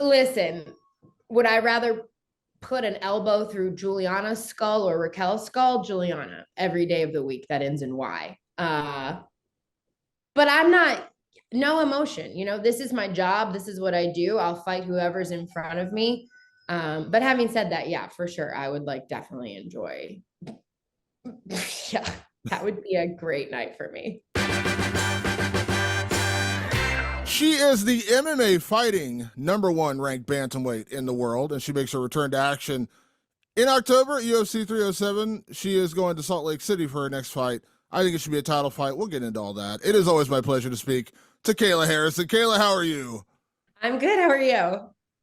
Listen, would I rather put an elbow through Juliana's skull or Raquel's skull? Juliana, every day of the week that ends in Y. But I'm not, no emotion. This is my job. This is what I do. I'll fight whoever's in front of me. But having said that, yeah, for sure, I would definitely enjoy. Yeah, that would be a great night for me. She is the MMA fighting #1 ranked bantamweight in the world, and she makes her return to action in October at UFC 307. She is going to Salt Lake City for her next fight. I think it should be a title fight. We'll get into all that. It is always my pleasure to speak to Kayla Harrison. Kayla, how are you? I'm good. How are you?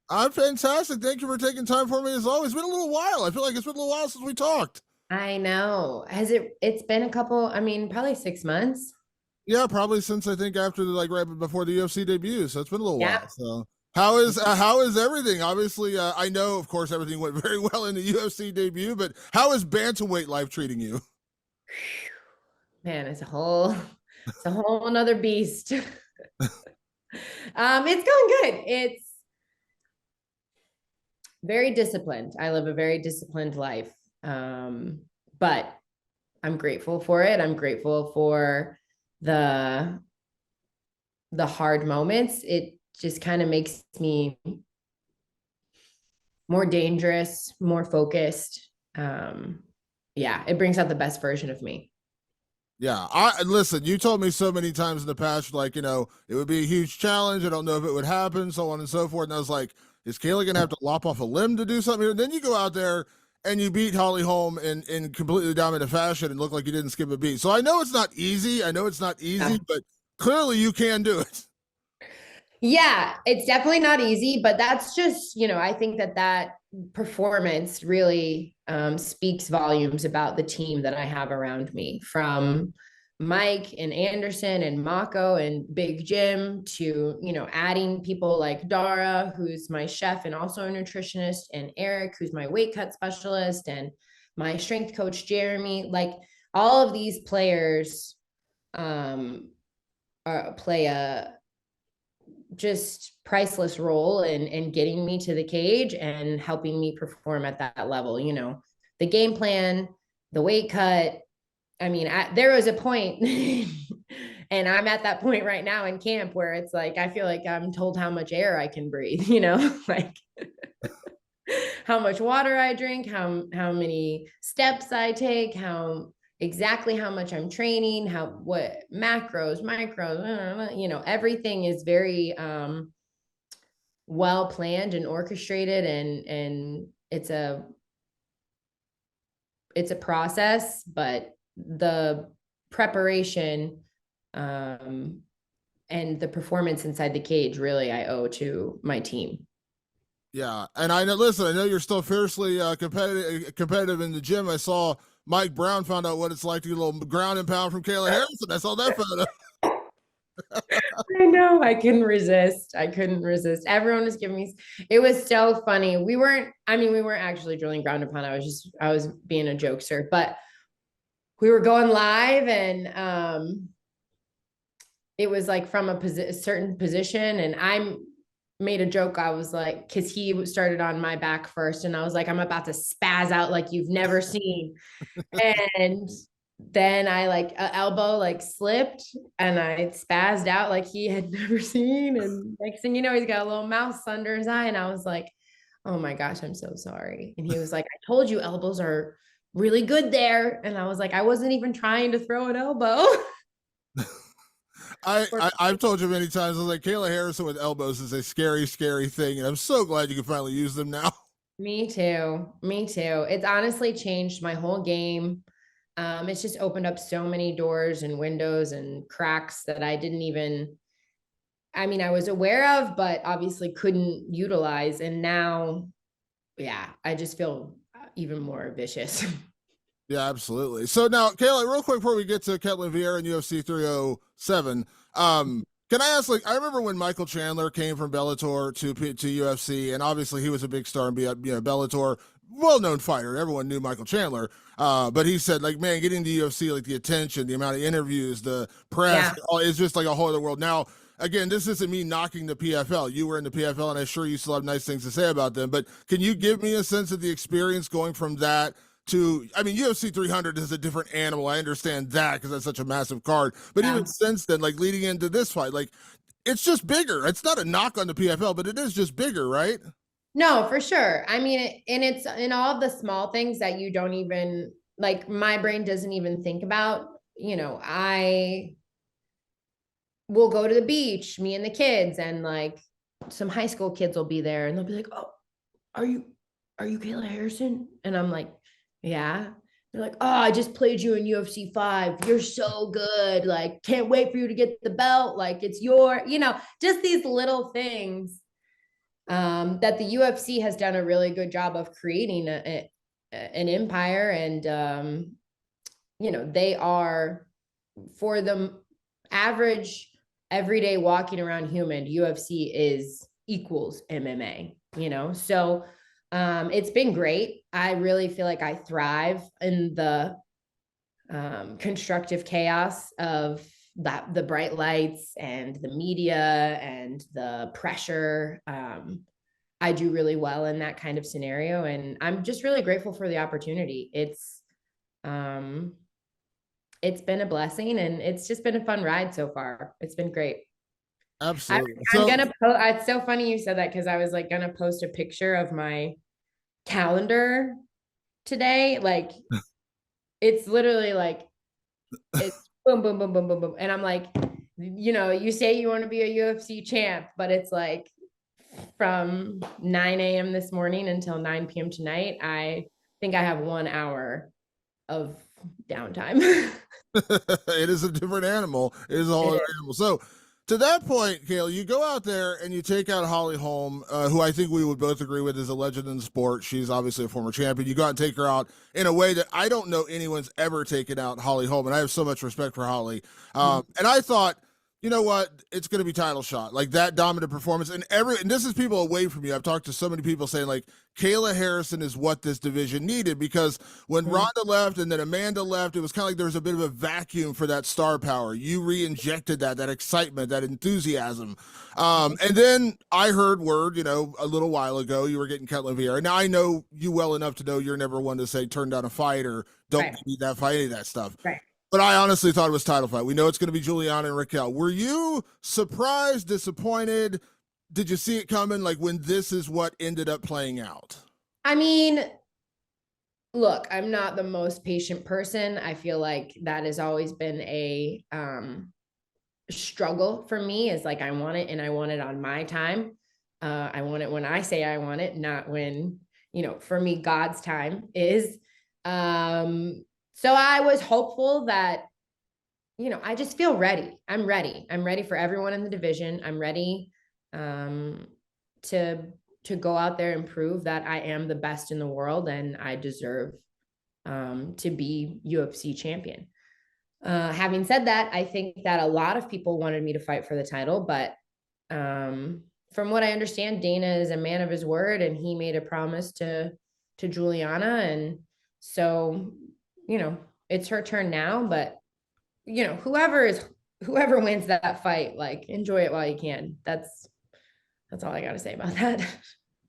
I'm fantastic. Thank you for taking time for me as always. It's been a little while. I feel like it's been a little while since we talked. I know. It's been a couple, probably 6 months. Yeah, probably since I think after right before the UFC debut. So it's been a little Yeah. while. So how is everything? Obviously, I know, of course, everything went very well in the UFC debut, but how is bantamweight life treating you? Man, it's a whole another beast. It's going good. It's very disciplined. I live a very disciplined life. But I'm grateful for it. I'm grateful for the hard moments. It just kind of makes me more dangerous, more focused. Yeah, it brings out the best version of me. Yeah, listen, you told me so many times in the past, it would be a huge challenge. I don't know if it would happen, so on and so forth. And I was like, is Kayla going to have to lop off a limb to do something? And then you go out there and you beat Holly Holm in completely dominant fashion and look like you didn't skip a beat. So I know it's not easy. But clearly you can do it. Yeah, it's definitely not easy, but that's just, I think that performance really speaks volumes about the team that I have around me, from Mike and Anderson and Mako and Big Jim to, adding people like Dara, who's my chef and also a nutritionist, and Eric, who's my weight cut specialist, and my strength coach, Jeremy. Like, all of these players play a just priceless role in getting me to the cage and helping me perform at that level. The game plan, the weight cut. There was a point and I'm at that point right now in camp where it's like, I feel like I'm told how much air I can breathe, like how much water I drink, how many steps I take, exactly how much I'm training, what macros, micros, everything is very well planned and orchestrated, and it's a process, but the preparation and the performance inside the cage, really, I owe to my team. Yeah, and I know you're still fiercely competitive in the gym. I saw Mike Brown found out what it's like to get a little ground and pound from Kayla Harrison. I saw that photo. I know. I couldn't resist. Everyone was giving me, it was so funny. We weren't actually drilling ground and pound. I was being a jokester, but we were going live, and it was like from a certain position, and I made a joke. I was like, because he started on my back first, and I was like, I'm about to spaz out like you've never seen. And then I elbow slipped, and I spazzed out like he had never seen. And next thing you know, he's got a little mouse under his eye. And I was like, oh my gosh, I'm so sorry. And he was like, I told you elbows are really good there. And I was like, I wasn't even trying to throw an elbow. I've told you many times, I was like, Kayla Harrison with elbows is a scary, scary thing. And I'm so glad you can finally use them now. Me too. It's honestly changed my whole game. It's just opened up so many doors and windows and cracks that I didn't even, I was aware of, but obviously couldn't utilize. And now, yeah, I just feel even more vicious. Yeah, absolutely. So now, Kayla, real quick before we get to Ketlen Vieira and UFC 307, can I ask, I remember when Michael Chandler came from Bellator to UFC, and obviously he was a big star in Bellator, well-known fighter. Everyone knew Michael Chandler. But he said, man, getting to UFC, the attention, the amount of interviews, the press, it's just like a whole other world. Now, again, this isn't me knocking the PFL. You were in the PFL, and I'm sure you still have nice things to say about them. But can you give me a sense of the experience going from that to, I mean, UFC 300 is a different animal. I understand that because that's such a massive card. But Yeah. even since then, like leading into this fight, like it's just bigger. It's not a knock on the PFL, but it is just bigger, right? No, for sure. I mean, and it's in all of the small things that you don't even like, my brain doesn't even think about. I will go to the beach, me and the kids, and like some high school kids will be there and they'll be like, "Oh, are you Kayla Harrison?" And I'm like, "Yeah." They're like, "Oh, I just played you in UFC 5. You're so good. Like, can't wait for you to get the belt. Like, it's just these little things that the UFC has done a really good job of creating an empire. And, they are, for the average everyday walking around human, UFC is equals MMA, So it's been great. I really feel like I thrive in the constructive chaos of the bright lights and the media and the pressure. I do really well in that kind of scenario, and I'm just really grateful for the opportunity. Um, it's been a blessing, and it's just been a fun ride so far. It's been great. Absolutely. I'm So gonna post. It's so funny you said that because I was like gonna post a picture of my calendar today. Like it's literally like it's boom, boom, boom, boom, boom, boom, and I'm like, you say you want to be a UFC champ, but it's like from 9 a.m. this morning until 9 p.m. tonight. I think I have 1 hour of downtime. it is a different animal. It is a whole It other is. animal. So to that point, Kayla, you go out there and you take out Holly Holm, who I think we would both agree with is a legend in the sport. She's obviously a former champion. You go out and take her out in a way that I don't know anyone's ever taken out Holly Holm, and I have so much respect for Holly. And I thought, you know what? It's going to be title shot, like that dominant performance. And this is people away from you. I've talked to so many people saying like Kayla Harrison is what this division needed because when Ronda left and then Amanda left, it was kind of like there was a bit of a vacuum for that star power. You re-injected that excitement, that enthusiasm. And then I heard word, a little while ago, you were getting Ketlin Vieira. Now I know you well enough to know you're never one to say turn down a fight or don't Right. need that fight, any of that stuff. Right. But I honestly thought it was title fight. We know it's going to be Julianna and Raquel. Were you surprised, disappointed? Did you see it coming? Like when this is what ended up playing out? I mean, look, I'm not the most patient person. I feel like that has always been a struggle for me, is like I want it and I want it on my time. I want it when I say I want it, not when, for me, God's time is. So I was hopeful that, I just feel ready. I'm ready. I'm ready for everyone in the division. I'm ready to go out there and prove that I am the best in the world and I deserve to be UFC champion. Having said that, I think that a lot of people wanted me to fight for the title, but from what I understand, Dana is a man of his word, and he made a promise to Julianna, and so it's her turn now. But whoever wins that fight, like enjoy it while you can. That's all I got to say about that.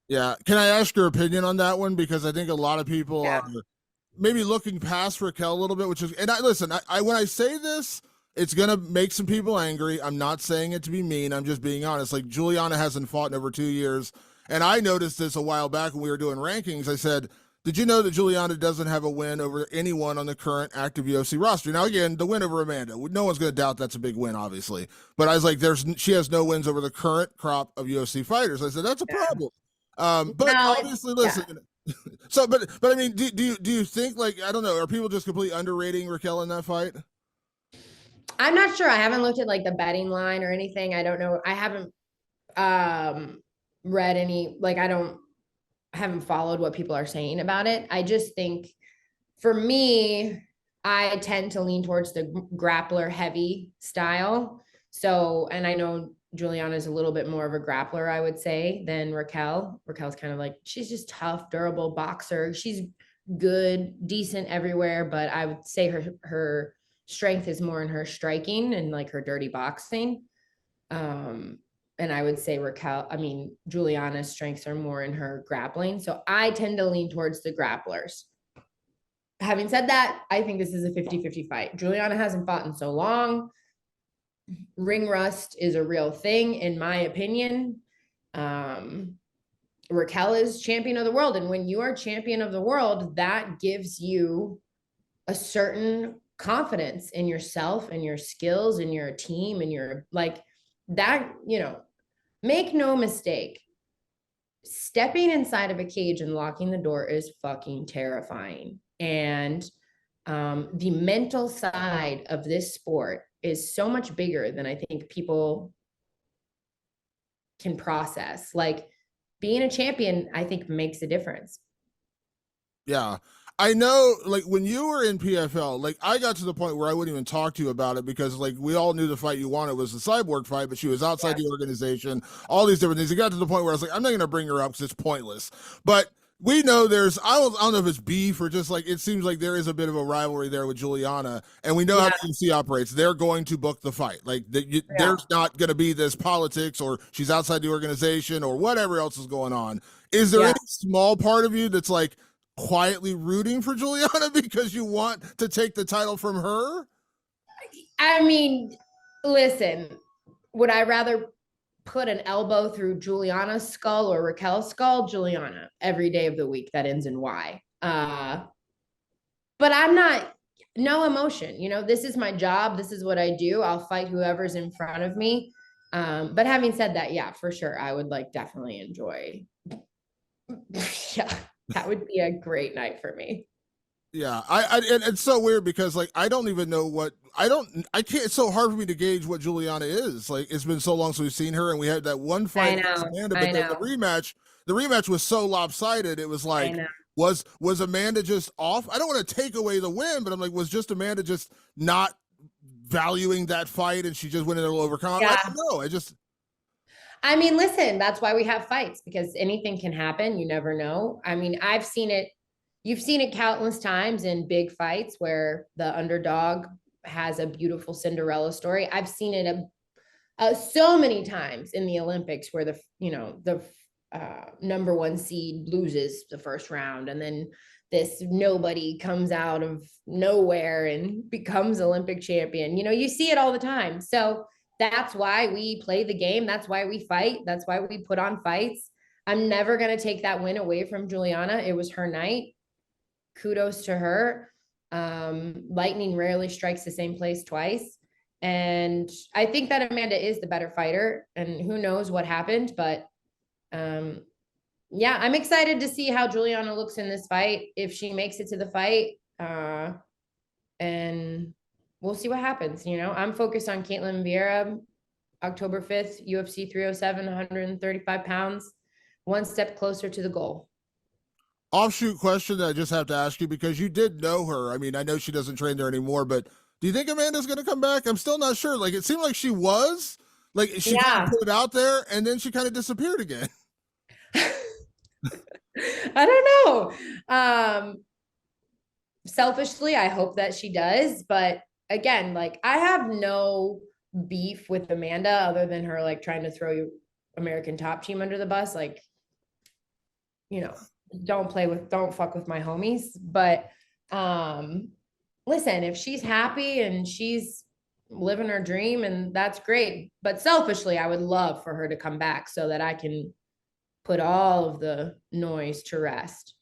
Yeah. Can I ask your opinion on that one? Because I think a lot of people Yeah. are maybe looking past Raquel a little bit, which is, and I listen, I when I say this, it's gonna make some people angry. I'm not saying it to be mean. I'm just being honest. Like Juliana hasn't fought in over 2 years, and I noticed this a while back when we were doing rankings. I said, "Did you know that Juliana doesn't have a win over anyone on the current active UFC roster?" Now, again, the win over Amanda, no one's gonna doubt that's a big win, obviously. But I was like, she has no wins over the current crop of UFC fighters. I said that's a problem. But No, obviously, yeah. listen. So, but I mean, do you think like I don't know? Are people just completely underrating Raquel in that fight? I'm not sure. I haven't looked at like the betting line or anything. I don't know. I haven't read any, like I haven't followed what people are saying about it. I just think for me, I tend to lean towards the grappler heavy style. So, and I know Juliana is a little bit more of a grappler, I would say, than Raquel. Raquel's kind of like, she's just tough, durable boxer. She's good, decent everywhere, but I would say her strength is more in her striking and like her dirty boxing. And I would say Juliana's strengths are more in her grappling. So I tend to lean towards the grapplers. Having said that, I think this is a 50-50 fight. Juliana hasn't fought in so long. Ring rust is a real thing, in my opinion. Raquel is champion of the world. And when you are champion of the world, that gives you a certain confidence in yourself and your skills and your team and your like that, make no mistake. Stepping inside of a cage and locking the door is fucking terrifying. And the mental side of this sport is so much bigger than I think people can process. Like being a champion, I think makes a difference. Yeah. I know, like, when you were in PFL, like, I got to the point where I wouldn't even talk to you about it because, like, we all knew the fight you wanted was the Cyborg fight, but she was outside the organization, all these different things. It got to the point where I was like, I'm not going to bring her up because it's pointless. But we know I don't know if it's beef or just, like, it seems like there is a bit of a rivalry there with Juliana, and we know how the UFC operates. They're going to book the fight. Like, there's not going to be this politics or she's outside the organization or whatever else is going on. Is there any small part of you that's, like, quietly rooting for Juliana because you want to take the title from her? I mean, listen, would I rather put an elbow through Juliana's skull or Raquel's skull? Juliana, every day of the week that ends in Y. But I'm not, no emotion. This is my job. This is what I do. I'll fight whoever's in front of me. But having said that, yeah, for sure, I would like definitely enjoy. Yeah. That would be a great night for me. Yeah, and it's so weird because like I don't even know I can't. It's so hard for me to gauge what Juliana is. Like it's been so long since we've seen her, and we had that one fight against Amanda, but then the rematch was so lopsided. It was like was Amanda just off? I don't want to take away the win, but I'm like, was just Amanda just not valuing that fight, and she just went in a little overcome? I don't know. I mean, listen, that's why we have fights because anything can happen. You never know. I mean, I've seen it. You've seen it countless times in big fights where the underdog has a beautiful Cinderella story. I've seen it so many times in the Olympics where the number one seed loses the first round and then this nobody comes out of nowhere and becomes Olympic champion. You see it all the time. So that's why we play the game. That's why we fight. That's why we put on fights. I'm never going to take that win away from Juliana. It was her night. Kudos to her. Lightning rarely strikes the same place twice. And I think that Amanda is the better fighter and who knows what happened, but yeah, I'm excited to see how Juliana looks in this fight, if she makes it to the fight. And we'll see what happens. I'm focused on Caitlin Vieira, October 5th, UFC 307, 135 pounds, one step closer to the goal. Offshoot question that I just have to ask you because you did know her. I mean, I know she doesn't train there anymore, but do you think Amanda's going to come back? I'm still not sure. Like, it seemed like she was. Like, she kind of put it out there, and then she kind of disappeared again. I don't know. Selfishly, I hope that she does, but again, like I have no beef with Amanda other than her like trying to throw American Top Team under the bus. Like, don't fuck with my homies. But listen, if she's happy and she's living her dream, and that's great. But selfishly, I would love for her to come back so that I can put all of the noise to rest.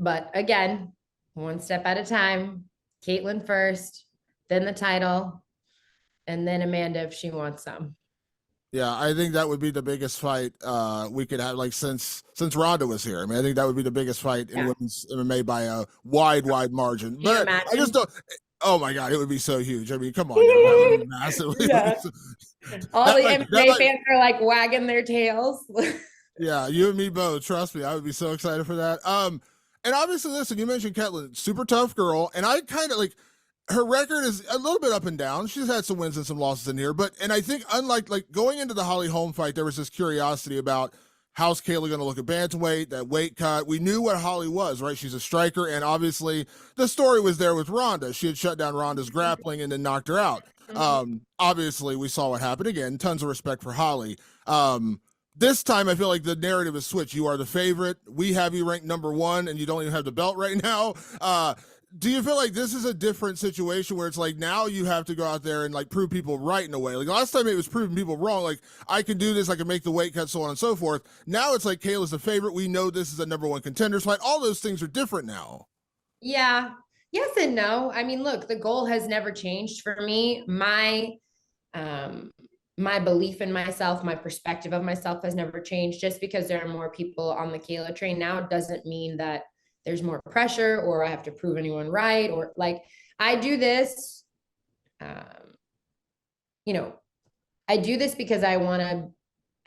But again, one step at a time. Caitlin first, then the title, and then Amanda if she wants some. Yeah, I think that would be the biggest fight we could have, like since Ronda was here. I mean, I think that would be the biggest fight in women's MMA by a wide margin. But I just don't. Oh my god, it would be so huge. I mean, come on, massively. Yeah. All the MMA fans are like wagging their tails. Yeah, you and me both. Trust me, I would be so excited for that. And obviously, listen, you mentioned Caitlin, super tough girl, and I kind of like her record is a little bit up and down. She's had some wins and some losses in here, and I think unlike like going into the Holly Holm fight, there was this curiosity about how's Kayla going to look at bantamweight, that weight cut. We knew what Holly was, right? She's a striker, and obviously the story was there with Ronda. She had shut down Ronda's grappling and then knocked her out. Obviously, we saw what happened again. Tons of respect for Holly. This time, I feel like the narrative is switched. You are the favorite. We have you ranked number one, and you don't even have the belt right now. Do you feel like this is a different situation where it's like now you have to go out there and like prove people right in a way? Like last time it was proving people wrong. Like I can do this, I can make the weight cut, so on and so forth. Now it's like Kayla's the favorite. We know this is a number one contenders fight. All those things are different now. Yeah. Yes and no. I mean, look, the goal has never changed for me. Um my belief in myself, my perspective of myself has never changed. Just because there are more people on the Kayla train now doesn't mean that there's more pressure or I have to prove anyone right, or like I do this, um, you know, I do this because I want to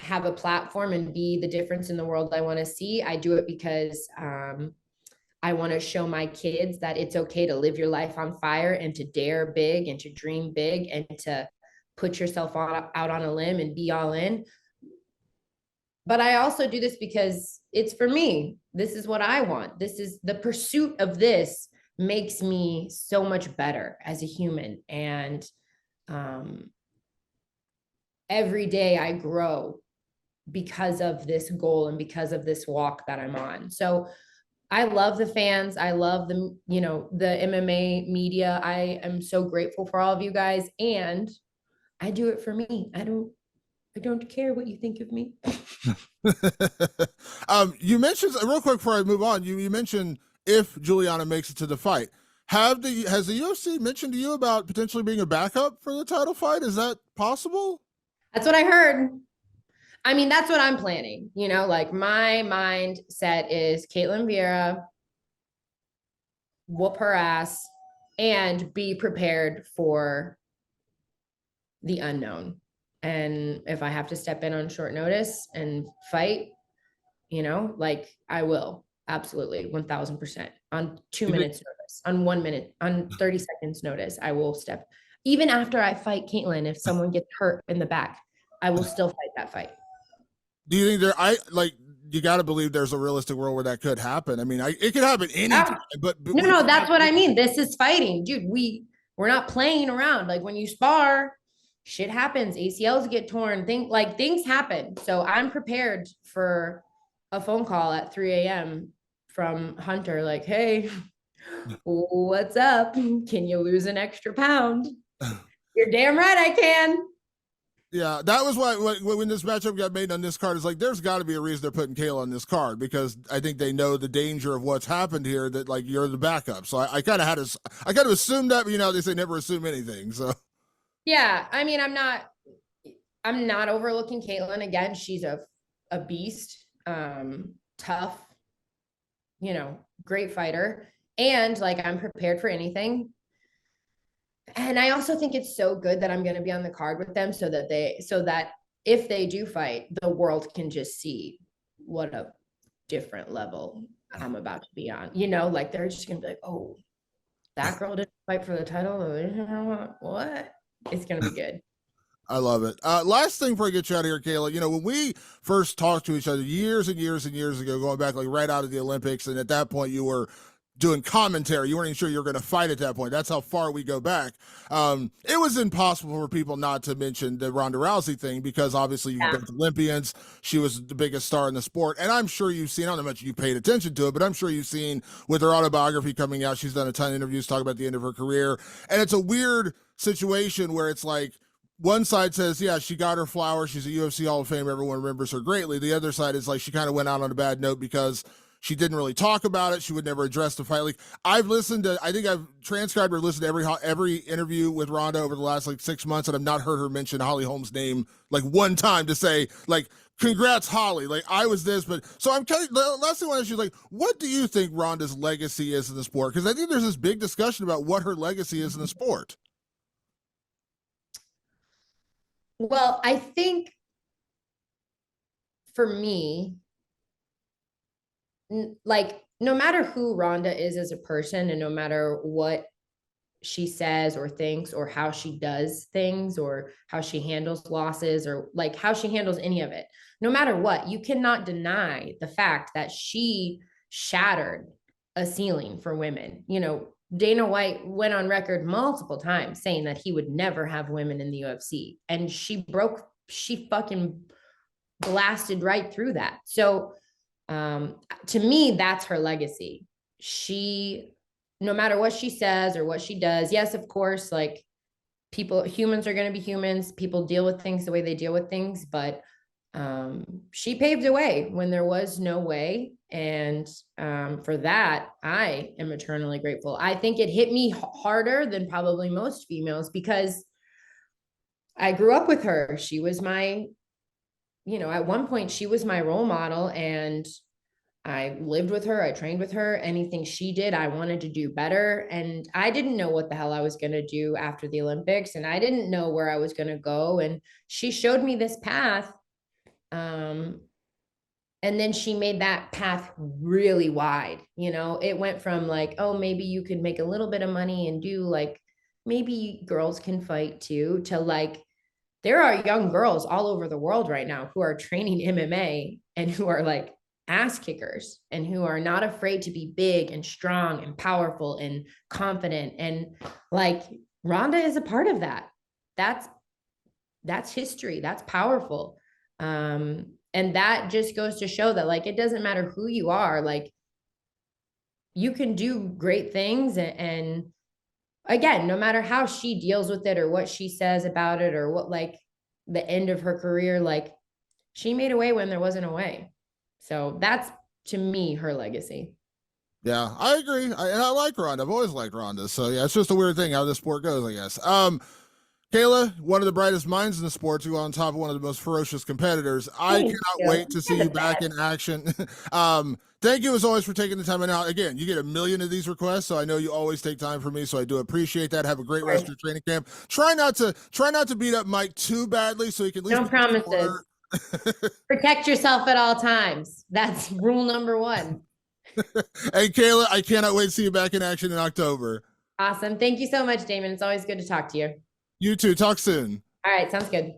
have a platform and be the difference in the world I want to see. I do it because I want to show my kids that it's okay to live your life on fire and to dare big and to dream big and to put yourself out on a limb and be all in. But I also do this because it's for me. This is what I want. This is the pursuit of this makes me so much better as a human. And um, every day I grow because of this goal and because of this walk that I'm on. So I love the fans. I love the, the MMA media. I am so grateful for all of you guys. And I do it for me. I don't care what you think of me. You mentioned real quick before I move on. You mentioned if Julianna makes it to the fight. Has the UFC mentioned to you about potentially being a backup for the title fight? Is that possible? That's what I heard. I mean, that's what I'm planning. Like my mindset is Caitlin Vieira, whoop her ass, and be prepared for the unknown. And if I have to step in on short notice and fight, like I will. Absolutely. 1000% on 2 minutes notice, on 1 minute, on 30 seconds notice. I will step, even after I fight Caitlin, if someone gets hurt in the back, I will still fight that fight. Do you think you got to believe there's a realistic world where that could happen? I mean, it could happen anytime, but no, that's what I mean. This is fighting, dude. We're not playing around. Like when you spar, shit happens. ACLs get torn. Things happen. So I'm prepared for a phone call at 3 a.m. from Hunter, like, hey, what's up? Can you lose an extra pound? You're damn right I can. Yeah, that was why when this matchup got made on this card, it's like there's got to be a reason they're putting Kayla on this card because I think they know the danger of what's happened here. That like you're the backup, so I kind of assumed that, but they say never assume anything. So yeah, I mean, I'm not overlooking Caitlin. Again, she's a beast, tough, great fighter, and like I'm prepared for anything. And I also think it's so good that I'm going to be on the card with them so that if they do fight, the world can just see what a different level I'm about to be on. Like they're just going to be like, oh, that girl didn't fight for the title. What? It's going to be good. I love it. Last thing before I get you out of here, Kayla, when we first talked to each other years and years and years ago, going back like right out of the Olympics, and at that point you were doing commentary. You weren't even sure you were going to fight at that point. That's how far we go back. It was impossible for people not to mention the Ronda Rousey thing because obviously you're both Olympians. She was the biggest star in the sport. And I'm sure you've seen, I don't know how much you paid attention to it, but I'm sure you've seen with her autobiography coming out, she's done a ton of interviews talking about the end of her career. And it's a weird situation where it's like, one side says, yeah, she got her flowers. She's a UFC Hall of Fame. Everyone remembers her greatly. The other side is like she kind of went out on a bad note because she didn't really talk about it. She would never address the fight. Like I think I've transcribed or listened to every interview with Ronda over the last like 6 months, and I've not heard her mention Holly Holm's name like one time to say like, congrats, Holly. Like I was this, but so I'm kind of the last thing I want to ask you is like, what do you think Ronda's legacy is in the sport? Because I think there's this big discussion about what her legacy is in the sport. Well, I think for me, like no matter who Ronda is as a person and no matter what she says or thinks or how she does things or how she handles losses or like how she handles any of it. No matter what, you cannot deny the fact that she shattered a ceiling for women. You know, Dana White went on record multiple times saying that he would never have women in the UFC. And she fucking blasted right through that. So to me, that's her legacy. She, no matter what she says or what she does, yes, of course, like humans are going to be humans. People deal with things the way they deal with things, but she paved a way when there was no way. And for that, I am eternally grateful. I think it hit me harder than probably most females because I grew up with her. She was my, at one point, she was my role model, and I lived with her. I trained with her. Anything she did, I wanted to do better. And I didn't know what the hell I was going to do after the Olympics. And I didn't know where I was going to go. And she showed me this path. And then she made that path really wide. It went from like, oh, maybe you could make a little bit of money and do like, maybe girls can fight too, to like, there are young girls all over the world right now who are training MMA and who are like ass kickers and who are not afraid to be big and strong and powerful and confident. And like Ronda is a part of that. That's history. That's powerful. And that just goes to show that like, it doesn't matter who you are, like you can do great things. And again, no matter how she deals with it or what she says about it or what, like the end of her career, like she made a way when there wasn't a way. So that's, to me, her legacy. Yeah, I agree. And I like Ronda. I've always liked Ronda. So yeah, it's just a weird thing how this sport goes, I guess. Kayla, one of the brightest minds in the sport, who on top of one of the most ferocious competitors. I cannot wait to see you back in action. Thank you as always for taking the time. And out again, you get a million of these requests, so I know you always take time for me. So I do appreciate that. Have a great rest of your training camp. Try not to beat up Mike too badly, so he can at least no promises. Protect yourself at all times. That's rule number one. Hey, Kayla, I cannot wait to see you back in action in October. Awesome. Thank you so much, Damon. It's always good to talk to you. You too. Talk soon. All right. Sounds good.